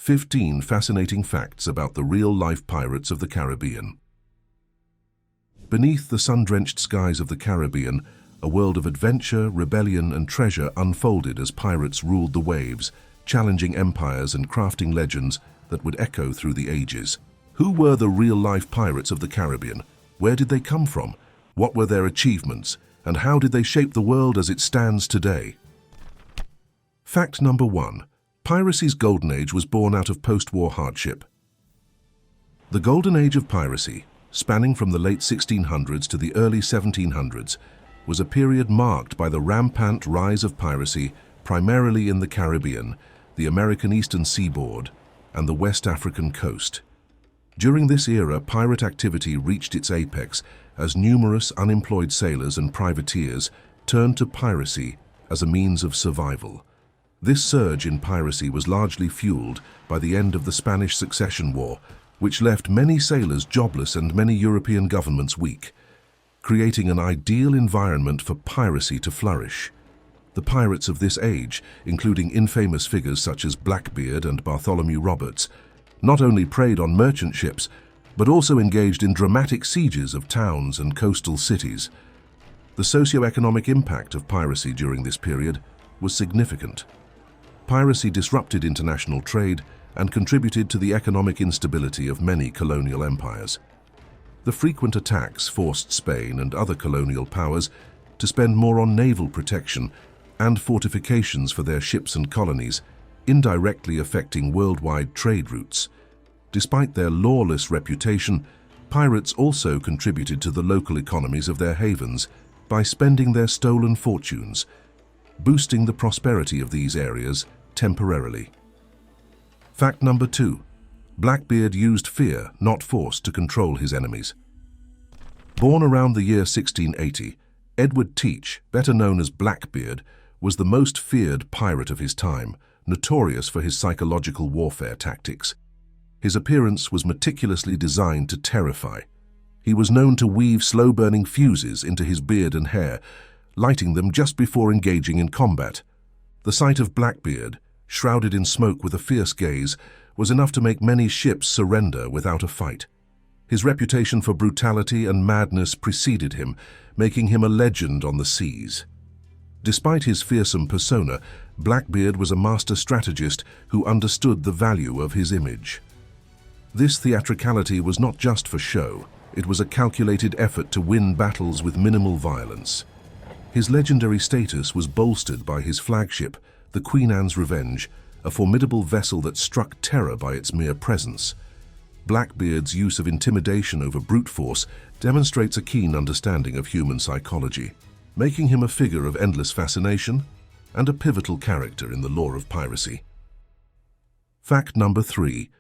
15 fascinating facts about the real-life pirates of the Caribbean. Beneath the sun-drenched skies of the Caribbean, a world of adventure, rebellion, and treasure unfolded as pirates ruled the waves, challenging empires and crafting legends that would echo through the ages. Who were the real-life pirates of the Caribbean? Where did they come from? What were their achievements? And how did they shape the world as it stands today? Fact number 1. Piracy's golden age was born out of post-war hardship. The golden age of piracy, spanning from the late 1600s to the early 1700s, was a period marked by the rampant rise of piracy primarily in the Caribbean, the American eastern seaboard, and the West African coast. During this era, pirate activity reached its apex as numerous unemployed sailors and privateers turned to piracy as a means of survival. This surge in piracy was largely fueled by the end of the Spanish Succession War, which left many sailors jobless and many European governments weak, creating an ideal environment for piracy to flourish. The pirates of this age, including infamous figures such as Blackbeard and Bartholomew Roberts, not only preyed on merchant ships, but also engaged in dramatic sieges of towns and coastal cities. The socio-economic impact of piracy during this period was significant. Piracy disrupted international trade and contributed to the economic instability of many colonial empires. The frequent attacks forced Spain and other colonial powers to spend more on naval protection and fortifications for their ships and colonies, indirectly affecting worldwide trade routes. Despite their lawless reputation, pirates also contributed to the local economies of their havens by spending their stolen fortunes, boosting the prosperity of these areas temporarily. Fact number 2. Blackbeard used fear, not force, to control his enemies. Born around the year 1680, Edward Teach, better known as Blackbeard, was the most feared pirate of his time, notorious for his psychological warfare tactics. His appearance was meticulously designed to terrify. He was known to weave slow-burning fuses into his beard and hair, lighting them just before engaging in combat. The sight of Blackbeard, shrouded in smoke with a fierce gaze, was enough to make many ships surrender without a fight. His reputation for brutality and madness preceded him, making him a legend on the seas. Despite his fearsome persona, Blackbeard was a master strategist who understood the value of his image. This theatricality was not just for show, it was a calculated effort to win battles with minimal violence. His legendary status was bolstered by his flagship, the Queen Anne's Revenge, a formidable vessel that struck terror by its mere presence. Blackbeard's use of intimidation over brute force demonstrates a keen understanding of human psychology, making him a figure of endless fascination and a pivotal character in the lore of piracy. Fact number 3.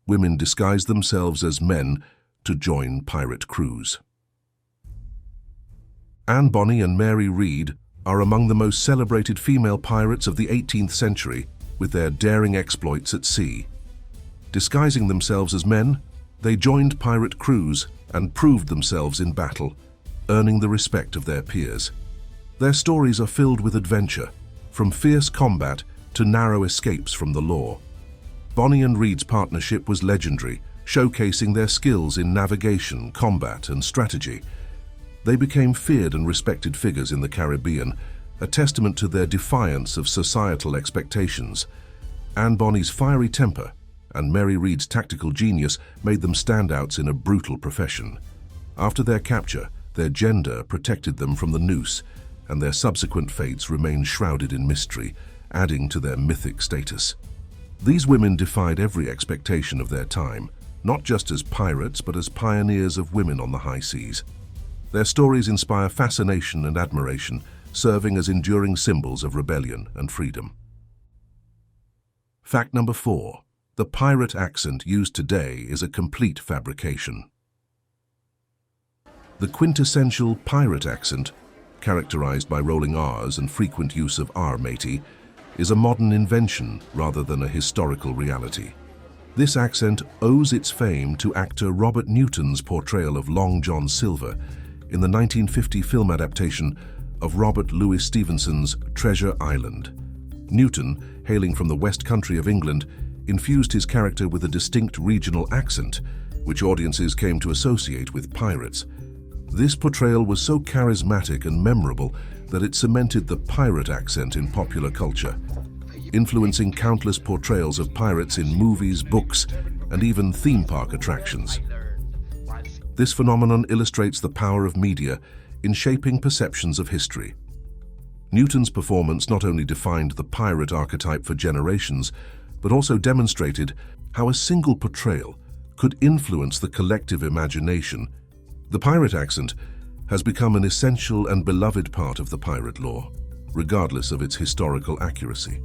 Women disguise themselves as men to join pirate crews. Anne Bonny and Mary Read are among the most celebrated female pirates of the 18th century with their daring exploits at sea. Disguising themselves as men, they joined pirate crews and proved themselves in battle, earning the respect of their peers. Their stories are filled with adventure, from fierce combat to narrow escapes from the law. Bonny and Read's partnership was legendary, showcasing their skills in navigation, combat, and strategy. They became feared and respected figures in the Caribbean, a testament to their defiance of societal expectations. Anne Bonny's fiery temper and Mary Read's tactical genius made them standouts in a brutal profession. After their capture, their gender protected them from the noose, and their subsequent fates remain shrouded in mystery, adding to their mythic status. These women defied every expectation of their time, not just as pirates but as pioneers of women on the high seas. Their stories inspire fascination and admiration, serving as enduring symbols of rebellion and freedom. Fact number 4. The pirate accent used today is a complete fabrication. The quintessential pirate accent, characterized by rolling R's and frequent use of R matey, is a modern invention rather than a historical reality. This accent owes its fame to actor Robert Newton's portrayal of Long John Silver in the 1950 film adaptation of Robert Louis Stevenson's Treasure Island. Newton, hailing from the West Country of England, infused his character with a distinct regional accent, which audiences came to associate with pirates. This portrayal was so charismatic and memorable that it cemented the pirate accent in popular culture, influencing countless portrayals of pirates in movies, books, and even theme park attractions. This phenomenon illustrates the power of media in shaping perceptions of history. Newton's performance not only defined the pirate archetype for generations, but also demonstrated how a single portrayal could influence the collective imagination. The pirate accent has become an essential and beloved part of the pirate lore, regardless of its historical accuracy.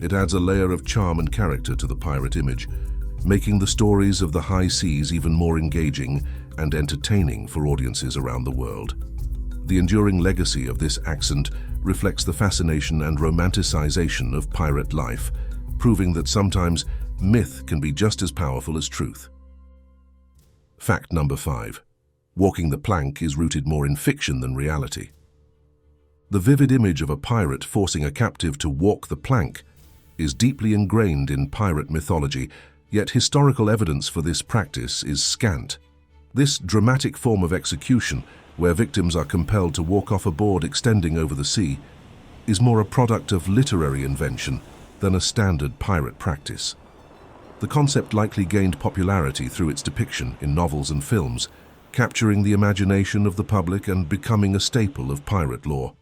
It adds a layer of charm and character to the pirate image, making the stories of the high seas even more engaging and entertaining for audiences around the world. The enduring legacy of this accent reflects the fascination and romanticization of pirate life, proving that sometimes myth can be just as powerful as truth. Fact number 5. Walking the plank is rooted more in fiction than reality. The vivid image of a pirate forcing a captive to walk the plank is deeply ingrained in pirate mythology, yet historical evidence for this practice is scant. This dramatic form of execution, where victims are compelled to walk off a board extending over the sea, is more a product of literary invention than a standard pirate practice. The concept likely gained popularity through its depiction in novels and films, capturing the imagination of the public and becoming a staple of pirate lore.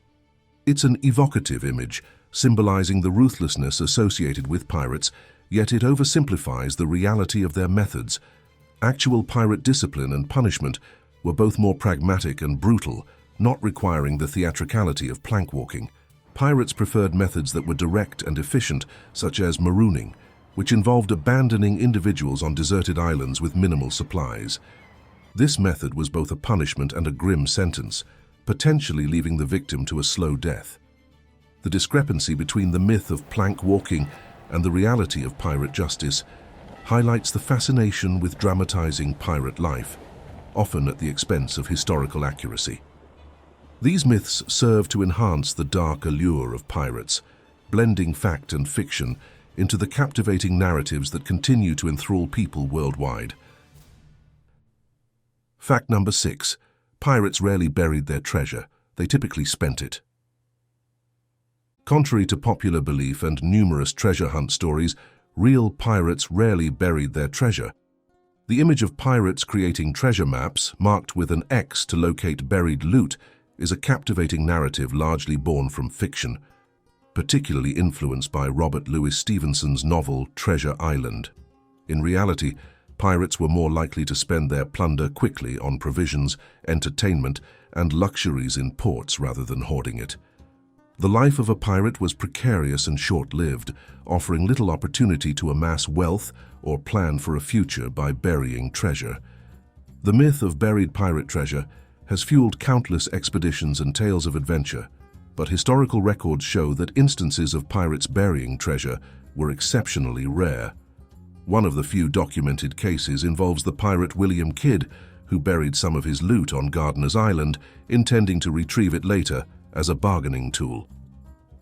It's an evocative image, symbolizing the ruthlessness associated with pirates, yet it oversimplifies the reality of their methods. Actual pirate discipline and punishment were both more pragmatic and brutal, not requiring the theatricality of plank walking. Pirates preferred methods that were direct and efficient, such as marooning, which involved abandoning individuals on deserted islands with minimal supplies. This method was both a punishment and a grim sentence, potentially leaving the victim to a slow death. The discrepancy between the myth of plank walking and the reality of pirate justice highlights the fascination with dramatizing pirate life, often at the expense of historical accuracy. These myths serve to enhance the dark allure of pirates, blending fact and fiction into the captivating narratives that continue to enthrall people worldwide. Fact number 6. Pirates rarely buried their treasure, they typically spent it. Contrary to popular belief and numerous treasure hunt stories, real pirates rarely buried their treasure. The image of pirates creating treasure maps, marked with an X to locate buried loot, is a captivating narrative largely born from fiction, particularly influenced by Robert Louis Stevenson's novel Treasure Island. In reality, pirates were more likely to spend their plunder quickly on provisions, entertainment, and luxuries in ports rather than hoarding it. The life of a pirate was precarious and short-lived, offering little opportunity to amass wealth or plan for a future by burying treasure. The myth of buried pirate treasure has fueled countless expeditions and tales of adventure, but historical records show that instances of pirates burying treasure were exceptionally rare. One of the few documented cases involves the pirate William Kidd, who buried some of his loot on Gardiner's Island, intending to retrieve it later as a bargaining tool.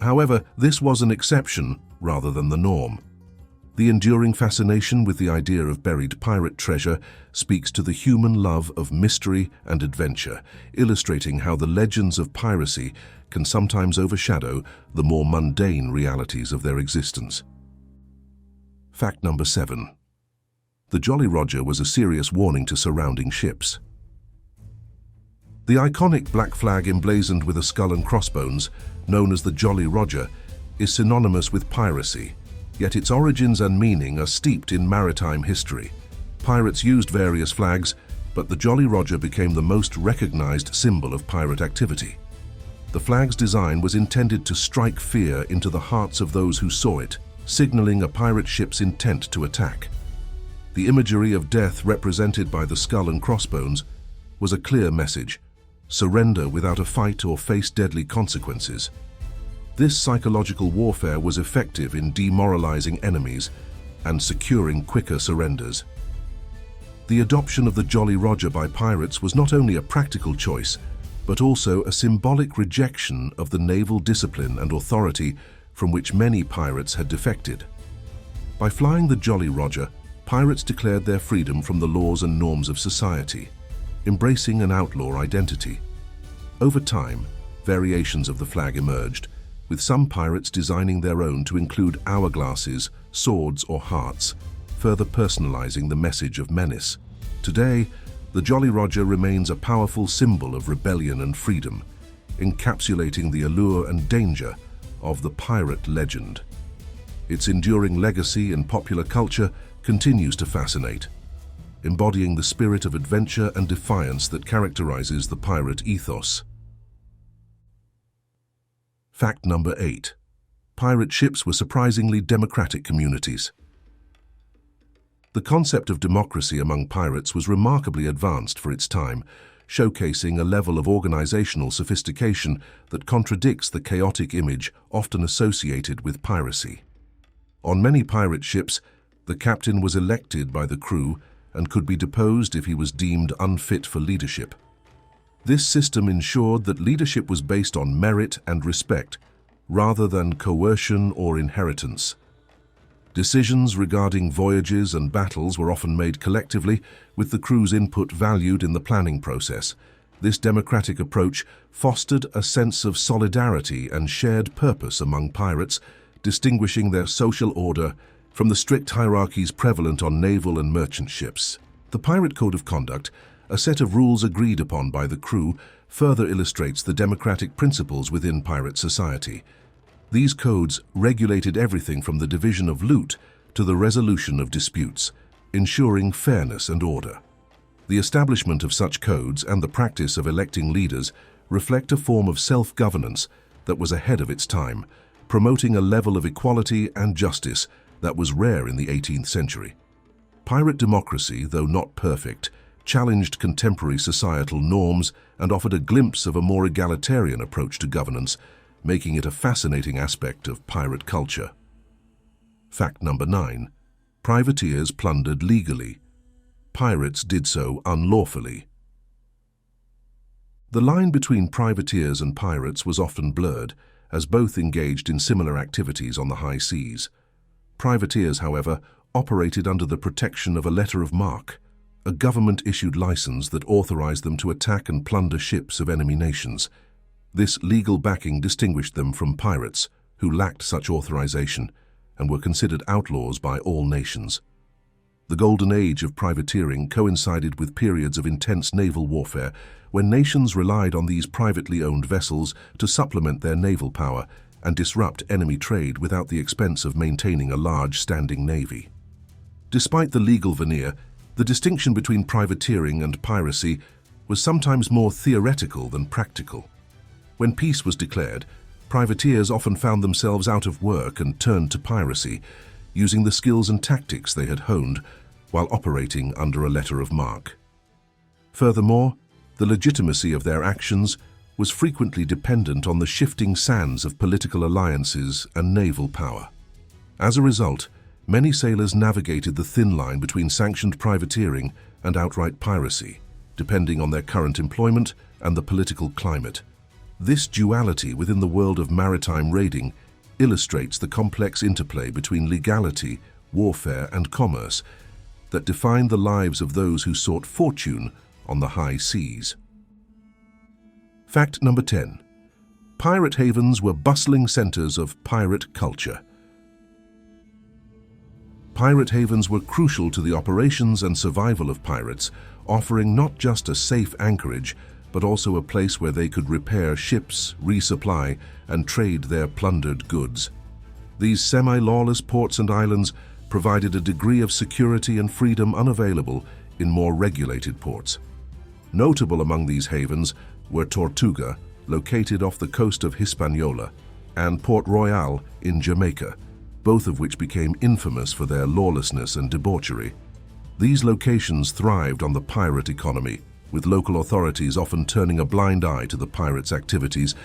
However, this was an exception rather than the norm. The enduring fascination with the idea of buried pirate treasure speaks to the human love of mystery and adventure, illustrating how the legends of piracy can sometimes overshadow the more mundane realities of their existence. Fact number 7. The Jolly Roger was a serious warning to surrounding ships. The iconic black flag emblazoned with a skull and crossbones, known as the Jolly Roger, is synonymous with piracy, yet its origins and meaning are steeped in maritime history. Pirates used various flags, but the Jolly Roger became the most recognized symbol of pirate activity. The flag's design was intended to strike fear into the hearts of those who saw it, signaling a pirate ship's intent to attack. The imagery of death represented by the skull and crossbones was a clear message: surrender without a fight or face deadly consequences. This psychological warfare was effective in demoralizing enemies and securing quicker surrenders. The adoption of the Jolly Roger by pirates was not only a practical choice, but also a symbolic rejection of the naval discipline and authority from which many pirates had defected. By flying the Jolly Roger, pirates declared their freedom from the laws and norms of society, embracing an outlaw identity. Over time, variations of the flag emerged, with some pirates designing their own to include hourglasses, swords, or hearts, further personalizing the message of menace. Today, the Jolly Roger remains a powerful symbol of rebellion and freedom, encapsulating the allure and danger of the pirate legend. Its enduring legacy in popular culture continues to fascinate, embodying the spirit of adventure and defiance that characterizes the pirate ethos. Fact number 8. Pirate ships were surprisingly democratic communities. The concept of democracy among pirates was remarkably advanced for its time, showcasing a level of organizational sophistication that contradicts the chaotic image often associated with piracy. On many pirate ships, the captain was elected by the crew and could be deposed if he was deemed unfit for leadership. This system ensured that leadership was based on merit and respect, rather than coercion or inheritance. Decisions regarding voyages and battles were often made collectively, with the crew's input valued in the planning process. This democratic approach fostered a sense of solidarity and shared purpose among pirates, distinguishing their social order from the strict hierarchies prevalent on naval and merchant ships. The Pirate Code of Conduct, a set of rules agreed upon by the crew, further illustrates the democratic principles within pirate society. These codes regulated everything from the division of loot to the resolution of disputes, ensuring fairness and order. The establishment of such codes and the practice of electing leaders reflect a form of self-governance that was ahead of its time, promoting a level of equality and justice that was rare in the 18th century. Pirate democracy, though not perfect, challenged contemporary societal norms and offered a glimpse of a more egalitarian approach to governance, making it a fascinating aspect of pirate culture. Fact number 9. Privateers plundered legally. Pirates did so unlawfully. The line between privateers and pirates was often blurred, as both engaged in similar activities on the high seas. Privateers, however, operated under the protection of a letter of marque, a government-issued license that authorized them to attack and plunder ships of enemy nations. This legal backing distinguished them from pirates, who lacked such authorization and were considered outlaws by all nations. The golden age of privateering coincided with periods of intense naval warfare, when nations relied on these privately owned vessels to supplement their naval power and disrupt enemy trade without the expense of maintaining a large standing navy. Despite the legal veneer, the distinction between privateering and piracy was sometimes more theoretical than practical. When peace was declared, privateers often found themselves out of work and turned to piracy, using the skills and tactics they had honed while operating under a letter of marque. Furthermore, the legitimacy of their actions was frequently dependent on the shifting sands of political alliances and naval power. As a result, many sailors navigated the thin line between sanctioned privateering and outright piracy, depending on their current employment and the political climate. This duality within the world of maritime raiding illustrates the complex interplay between legality, warfare, and commerce that defined the lives of those who sought fortune on the high seas. Fact number 10. Pirate havens were bustling centers of pirate culture. Pirate havens were crucial to the operations and survival of pirates, offering not just a safe anchorage, but also a place where they could repair ships, resupply, and trade their plundered goods. These semi-lawless ports and islands provided a degree of security and freedom unavailable in more regulated ports. Notable among these havens were Tortuga, located off the coast of Hispaniola, and Port Royal in Jamaica, both of which became infamous for their lawlessness and debauchery. These locations thrived on the pirate economy, with local authorities often turning a blind eye to the pirates' activities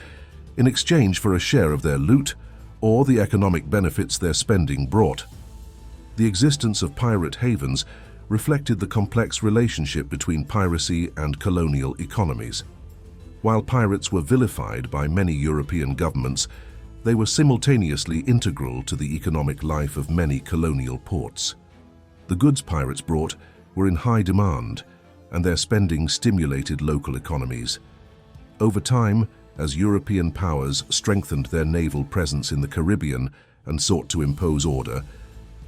in exchange for a share of their loot or the economic benefits their spending brought. The existence of pirate havens reflected the complex relationship between piracy and colonial economies. While pirates were vilified by many European governments, they were simultaneously integral to the economic life of many colonial ports. The goods pirates brought were in high demand, and their spending stimulated local economies. Over time, as European powers strengthened their naval presence in the Caribbean and sought to impose order,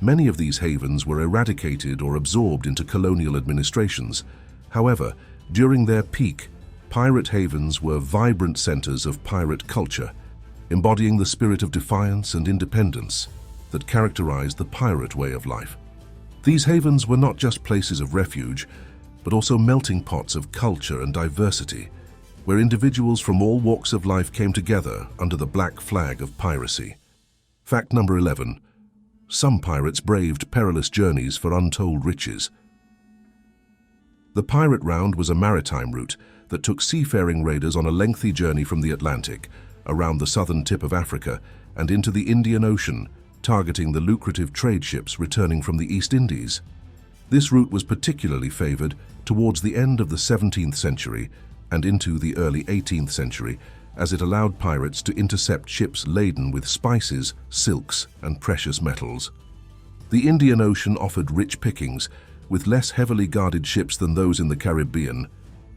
many of these havens were eradicated or absorbed into colonial administrations. However, during their peak, pirate havens were vibrant centers of pirate culture, embodying the spirit of defiance and independence that characterized the pirate way of life. These havens were not just places of refuge, but also melting pots of culture and diversity, where individuals from all walks of life came together under the black flag of piracy. Fact number 11. Some pirates braved perilous journeys for untold riches. The pirate round was a maritime route that took seafaring raiders on a lengthy journey from the Atlantic, around the southern tip of Africa, and into the Indian Ocean, targeting the lucrative trade ships returning from the East Indies. This route was particularly favored towards the end of the 17th century and into the early 18th century, as it allowed pirates to intercept ships laden with spices, silks, and precious metals. The Indian Ocean offered rich pickings, with less heavily guarded ships than those in the Caribbean,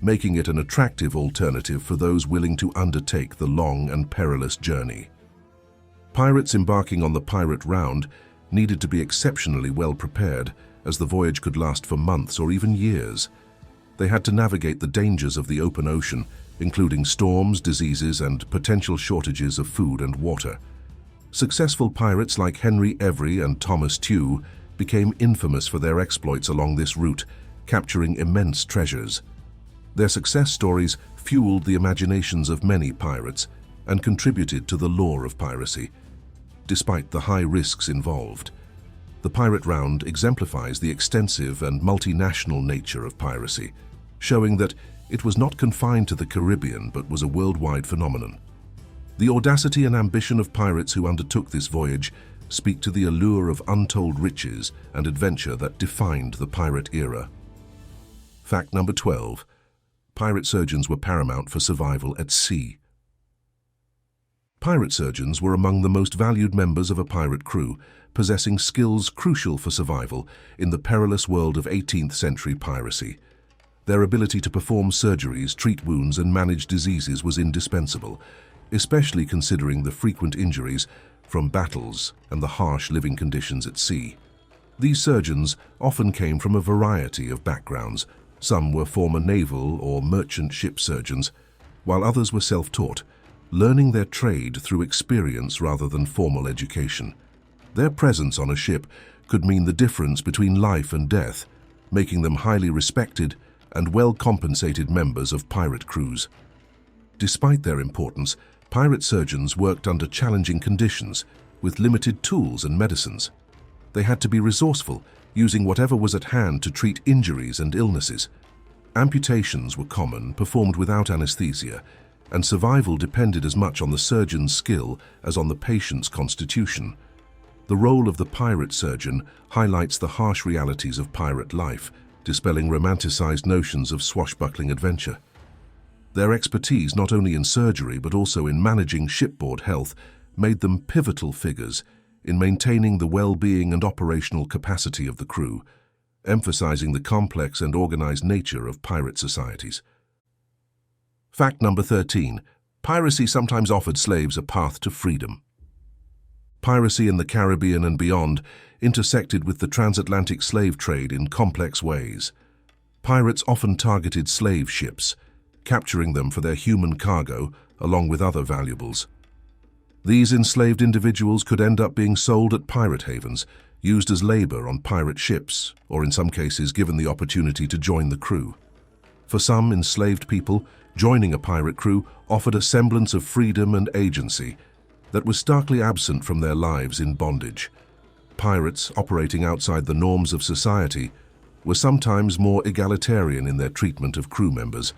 making it an attractive alternative for those willing to undertake the long and perilous journey. Pirates embarking on the pirate round needed to be exceptionally well prepared, as the voyage could last for months or even years. They had to navigate the dangers of the open ocean, including storms, diseases, and potential shortages of food and water. Successful pirates like Henry Every and Thomas Tew became infamous for their exploits along this route, capturing immense treasures. Their success stories fueled the imaginations of many pirates and contributed to the lore of piracy, despite the high risks involved. The pirate round exemplifies the extensive and multinational nature of piracy, showing that it was not confined to the Caribbean but was a worldwide phenomenon. The audacity and ambition of pirates who undertook this voyage speak to the allure of untold riches and adventure that defined the pirate era. Fact number 12. Pirate surgeons were paramount for survival at sea. Pirate surgeons were among the most valued members of a pirate crew, possessing skills crucial for survival in the perilous world of 18th century piracy. Their ability to perform surgeries, treat wounds, and manage diseases was indispensable, especially considering the frequent injuries from battles and the harsh living conditions at sea. These surgeons often came from a variety of backgrounds. Some were former naval or merchant ship surgeons, while others were self-taught, learning their trade through experience rather than formal education. Their presence on a ship could mean the difference between life and death, making them highly respected and well-compensated members of pirate crews. Despite their importance, pirate surgeons worked under challenging conditions with limited tools and medicines. They had to be resourceful, using whatever was at hand to treat injuries and illnesses. Amputations were common, performed without anesthesia, and survival depended as much on the surgeon's skill as on the patient's constitution. The role of the pirate surgeon highlights the harsh realities of pirate life, dispelling romanticized notions of swashbuckling adventure. Their expertise, not only in surgery but also in managing shipboard health, made them pivotal figures in maintaining the well-being and operational capacity of the crew, emphasizing the complex and organized nature of pirate societies. Fact number 13. Piracy sometimes offered slaves a path to freedom. Piracy in the Caribbean and beyond intersected with the transatlantic slave trade in complex ways. Pirates often targeted slave ships, capturing them for their human cargo along with other valuables. These enslaved individuals could end up being sold at pirate havens, used as labor on pirate ships, or in some cases given the opportunity to join the crew. For some enslaved people, joining a pirate crew offered a semblance of freedom and agency that was starkly absent from their lives in bondage. Pirates, operating outside the norms of society, were sometimes more egalitarian in their treatment of crew members,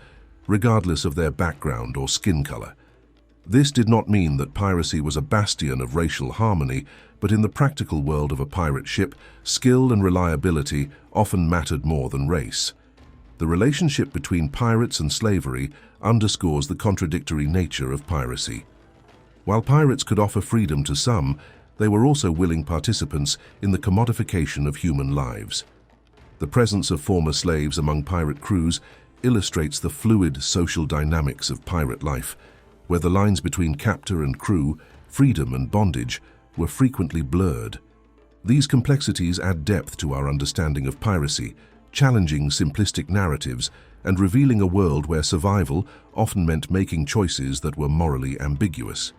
regardless of their background or skin color. This did not mean that piracy was a bastion of racial harmony, but in the practical world of a pirate ship, skill and reliability often mattered more than race. The relationship between pirates and slavery underscores the contradictory nature of piracy. While pirates could offer freedom to some, they were also willing participants in the commodification of human lives. The presence of former slaves among pirate crews illustrates the fluid social dynamics of pirate life, where the lines between captor and crew, freedom and bondage, were frequently blurred. These complexities add depth to our understanding of piracy, challenging simplistic narratives and revealing a world where survival often meant making choices that were morally ambiguous.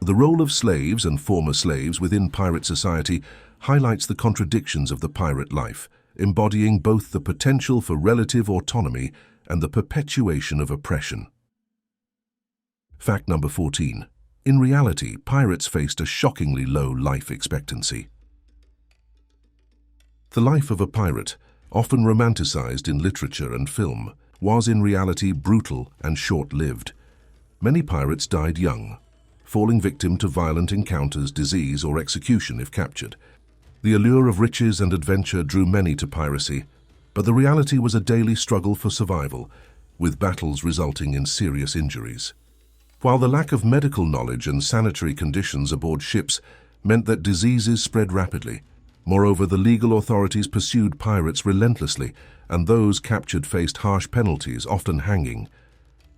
The role of slaves and former slaves within pirate society highlights the contradictions of the pirate life, embodying both the potential for relative autonomy and the perpetuation of oppression. Fact number 14. In reality, pirates faced a shockingly low life expectancy. The life of a pirate, often romanticized in literature and film, was in reality brutal and short-lived. Many pirates died young, falling victim to violent encounters, disease, or execution if captured. The allure of riches and adventure drew many to piracy, but the reality was a daily struggle for survival, with battles resulting in serious injuries. While the lack of medical knowledge and sanitary conditions aboard ships meant that diseases spread rapidly, moreover, the legal authorities pursued pirates relentlessly, and those captured faced harsh penalties, often hanging.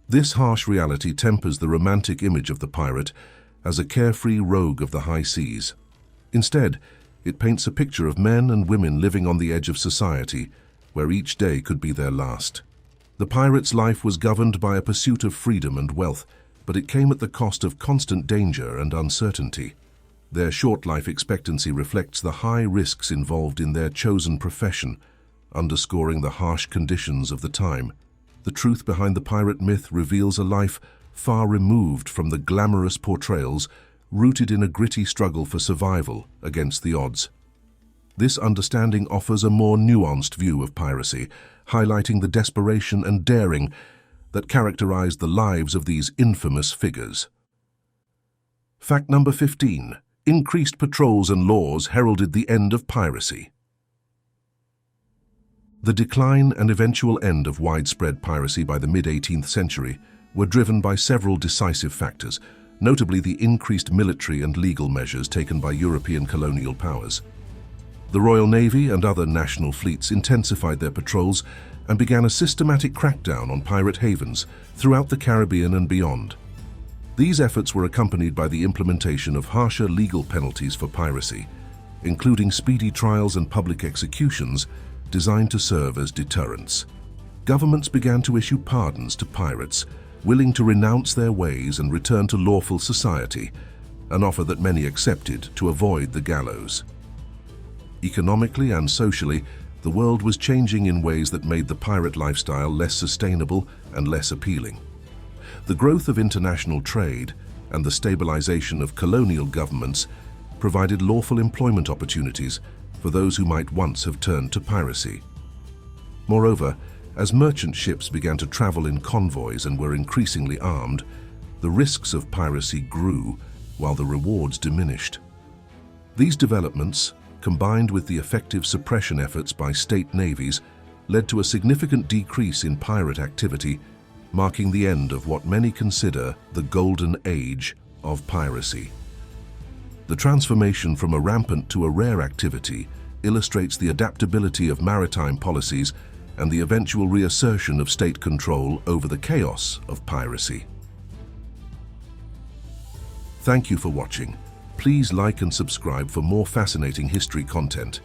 This harsh reality tempers the romantic image of the pirate as a carefree rogue of the high seas. Instead, it paints a picture of men and women living on the edge of society, where each day could be their last. The pirate's life was governed by a pursuit of freedom and wealth, but it came at the cost of constant danger and uncertainty. Their short life expectancy reflects the high risks involved in their chosen profession, underscoring the harsh conditions of the time. The truth behind the pirate myth reveals a life far removed from the glamorous portrayals, rooted in a gritty struggle for survival against the odds. This understanding offers a more nuanced view of piracy, highlighting the desperation and daring that characterized the lives of these infamous figures. Fact number 15. Increased patrols and laws heralded the end of piracy. The decline and eventual end of widespread piracy by the mid-18th century were driven by several decisive factors, notably the increased military and legal measures taken by European colonial powers. The Royal Navy and other national fleets intensified their patrols and began a systematic crackdown on pirate havens throughout the Caribbean and beyond. These efforts were accompanied by the implementation of harsher legal penalties for piracy, including speedy trials and public executions designed to serve as deterrents. Governments began to issue pardons to pirates, willing to renounce their ways and return to lawful society, an offer that many accepted to avoid the gallows. Economically and socially, the world was changing in ways that made the pirate lifestyle less sustainable and less appealing. The growth of international trade and the stabilization of colonial governments provided lawful employment opportunities for those who might once have turned to piracy. Moreover, as merchant ships began to travel in convoys and were increasingly armed, the risks of piracy grew while the rewards diminished. These developments, combined with the effective suppression efforts by state navies, led to a significant decrease in pirate activity, marking the end of what many consider the golden age of piracy. The transformation from a rampant to a rare activity illustrates the adaptability of maritime policies and the eventual reassertion of state control over the chaos of piracy. Thank you for watching. Please like and subscribe for more fascinating history content.